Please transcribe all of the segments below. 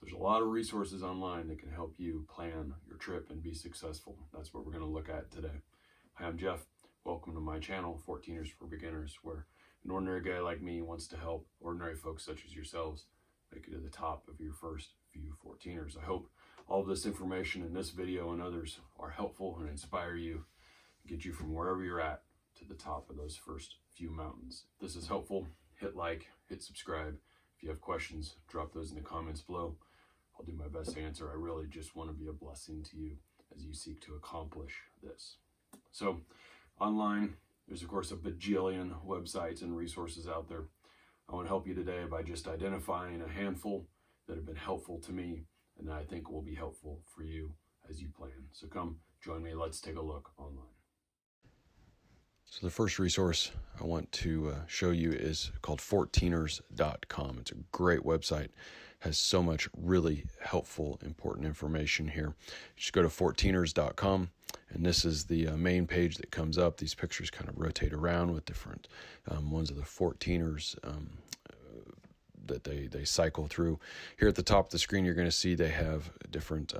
So there's a lot of resources online that can help you plan your trip and be successful. That's what we're going to look at today. Hi, I'm Jeff. Welcome to my channel, 14ers for Beginners, where an ordinary guy like me wants to help ordinary folks such as yourselves make it to the top of your first few 14ers. I hope all of this information in this video and others are helpful and inspire you, get you from wherever you're at to the top of those first few mountains. If this is helpful, hit like, hit subscribe. If you have questions, drop those in the comments below. I'll do my best to answer. I really just want to be a blessing to you as you seek to accomplish this. So online, there's of course a bajillion websites and resources out there. I want to help you today by just identifying a handful that have been helpful to me and that I think will be helpful for you as you plan. So come join me. Let's take a look online. So the first resource I want to show you is called 14ers.com. It's a great website, has so much really helpful, important information here. Just go to 14ers.com, and this is the main page that comes up. These pictures kind of rotate around with different ones of the 14ers that they cycle through. Here at the top of the screen, you're going to see they have different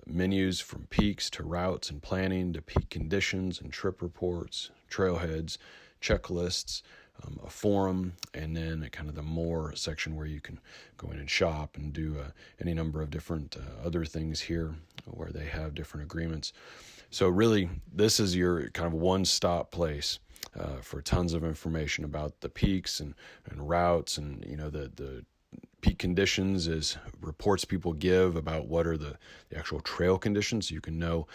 menus, from peaks to routes and planning to peak conditions and trip reports, trailheads, checklists, a forum, and then kind of the more section where you can go in and shop and do any number of different other things here where they have different agreements. So really, this is your kind of one-stop place for tons of information about the peaks and routes, and the peak conditions is reports people give about what are the actual trail conditions. You can know,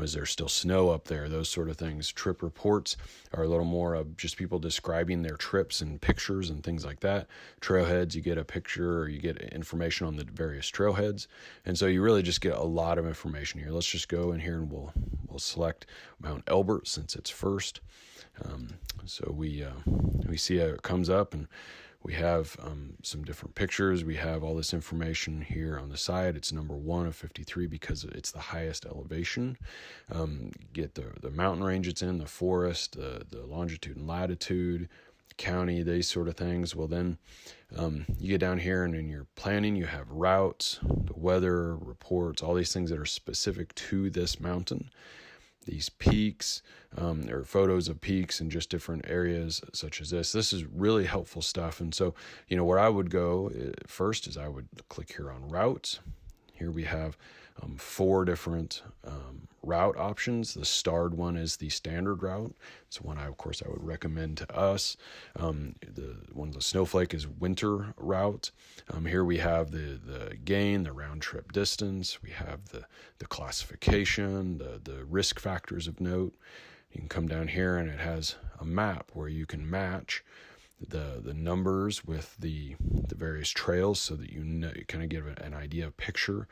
is there still snow up there, those sort of things. Trip reports are a little more of just people describing their trips and pictures and things like that. Trailheads, you get a picture or you get information on the various trailheads. And so you really just get a lot of information here. Let's just go in here and we'll select Mount Elbert since it's first. So we see how it comes up, and we have some different pictures. We have all this information here on the side. It's number 1 of 53 because it's the highest elevation. Get the mountain range it's in, the forest, the longitude and latitude, county, these sort of things. Well, then you get down here, and in your planning, you have routes, the weather, reports, all these things that are specific to this mountain. These peaks, or photos of peaks in just different areas such as this. This is really helpful stuff. And so, where I would go first is I would click here on routes. Here we have 4 different route options. The starred one is the standard route. It's one of course, I would recommend to us. The one of the snowflake is winter route. Here we have the gain, the round trip distance. We have the classification, the risk factors of note. You can come down here, and it has a map where you can match the numbers with the various trails, so that you kind of get an idea, a picture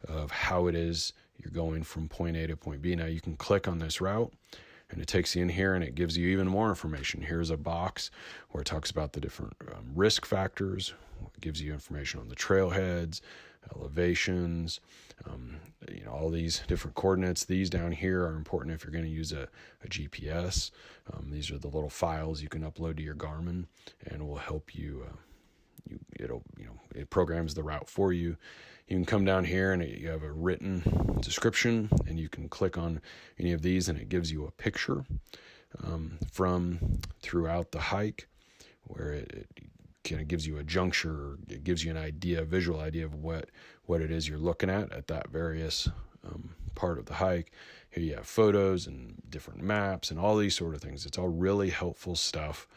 of how it is you're going from point A to point B. Now you can click on this route, and it takes you in here, and it gives you even more information. Here's a box where it talks about the different risk factors. It gives you information on the trailheads, elevations, all these different coordinates. These down here are important if you're going to use a GPS. These are the little files you can upload to your Garmin, and will help you. It programs the route for you. You can come down here, and you have a written description, and you can click on any of these, and it gives you a picture from throughout the hike, where it kind of gives you a juncture. It gives you an idea, a visual idea of what it is you're looking at that various part of the hike. Here you have photos and different maps and all these sort of things. It's all really helpful stuff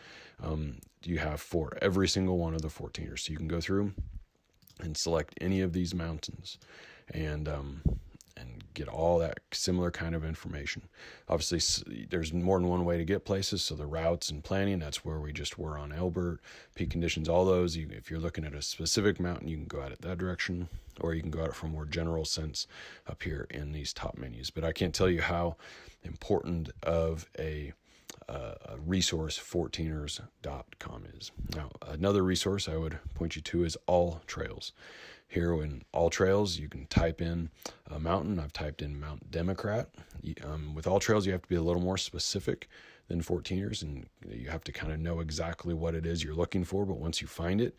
you have for every single one of the 14ers. So you can go through and select any of these mountains and get all that similar kind of information. Obviously, there's more than one way to get places. So the routes and planning, that's where we just were on Elbert. Peak conditions, all those. If you're looking at a specific mountain, you can go out it that direction, or you can go out it from a more general sense up here in these top menus. But I can't tell you how important of a resource 14ers.com is. Now, another resource I would point you to is All Trails. Here in All Trails, you can type in a mountain. I've typed in Mount Democrat. With All Trails, you have to be a little more specific than 14ers, and you have to kind of know exactly what it is you're looking for. But once you find it,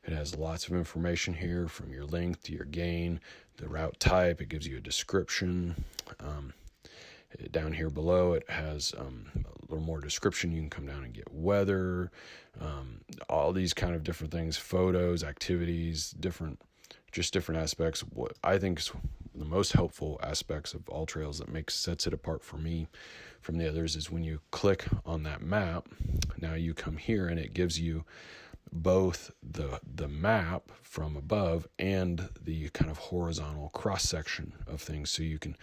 it has lots of information here, from your length to your gain, the route type. It gives you a description. Down here below, it has a little more description. You can come down and get weather, all these kind of different things, photos, activities, different aspects. What I think is the most helpful aspects of AllTrails that sets it apart for me from the others is when you click on that map. Now you come here and it gives you both the map from above and the kind of horizontal cross section of things, so you can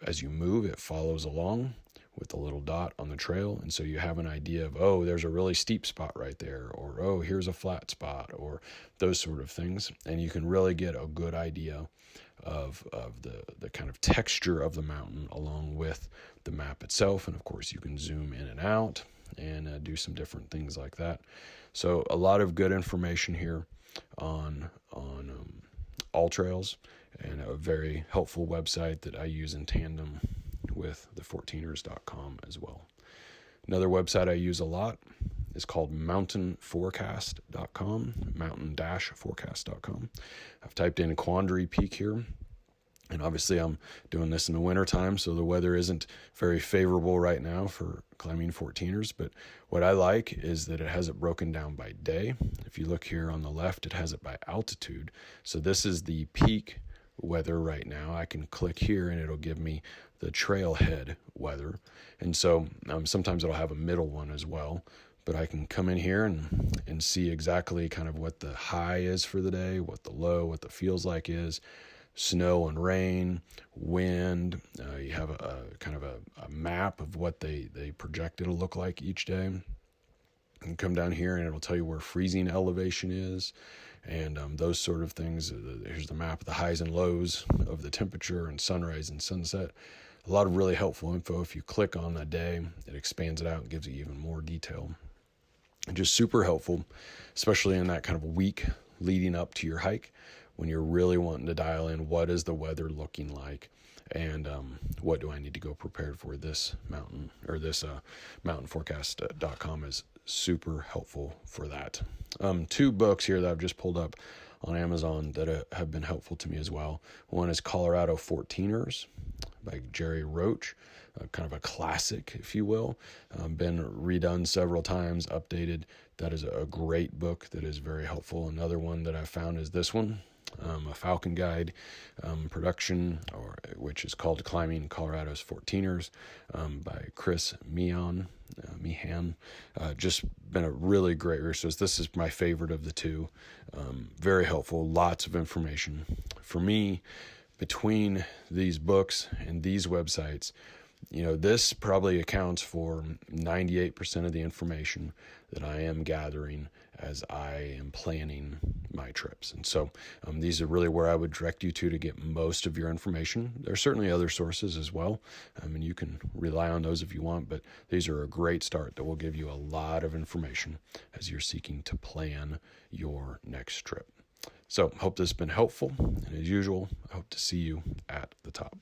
as you move, it follows along with a little dot on the trail, and so you have an idea of, oh, there's a really steep spot right there, or oh, here's a flat spot, or those sort of things, and you can really get a good idea of the kind of texture of the mountain along with the map itself. And of course you can zoom in and out and do some different things like that. So a lot of good information here on AllTrails, and a very helpful website that I use in tandem with the 14ers.com as well. Another website I use a lot is called mountainforecast.com, mountain-forecast.com. I've typed in Quandary Peak here, and obviously I'm doing this in the wintertime, so the weather isn't very favorable right now for climbing 14ers, but what I like is that it has it broken down by day. If you look here on the left, it has it by altitude. So this is the peak weather right now. I can click here and it'll give me the trailhead weather. And so sometimes it'll have a middle one as well, but I can come in here and see exactly kind of what the high is for the day, what the low, what the feels like is, snow and rain, wind. You have a kind of a map of what they project it'll look like each day. You can come down here and it'll tell you where freezing elevation is, and those sort of things. Here's the map of the highs and lows of the temperature and sunrise and sunset. A lot of really helpful info. If you click on that day, it expands it out and gives you even more detail. And just super helpful, especially in that kind of week leading up to your hike, when you're really wanting to dial in what is the weather looking like, and what do I need to go prepared for. This mountain, or this mountainforecast.com is super helpful for that. 2 books here that I've just pulled up on Amazon that have been helpful to me as well. One is Colorado 14ers by Jerry Roach, kind of a classic, if you will. Been redone several times, updated. That is a great book that is very helpful. Another one that I found is this one, a Falcon Guide production, which is called Climbing Colorado's 14ers by Chris Meehan. Just been a really great resource. This is my favorite of the 2. Very helpful, lots of information. For me, between these books and these websites, this probably accounts for 98% of the information that I am gathering as I am planning my trips. And so these are really where I would direct you to get most of your information. There are certainly other sources as well, and you can rely on those if you want, but these are a great start that will give you a lot of information as you're seeking to plan your next trip. So hope this has been helpful, and as usual, I hope to see you at the top.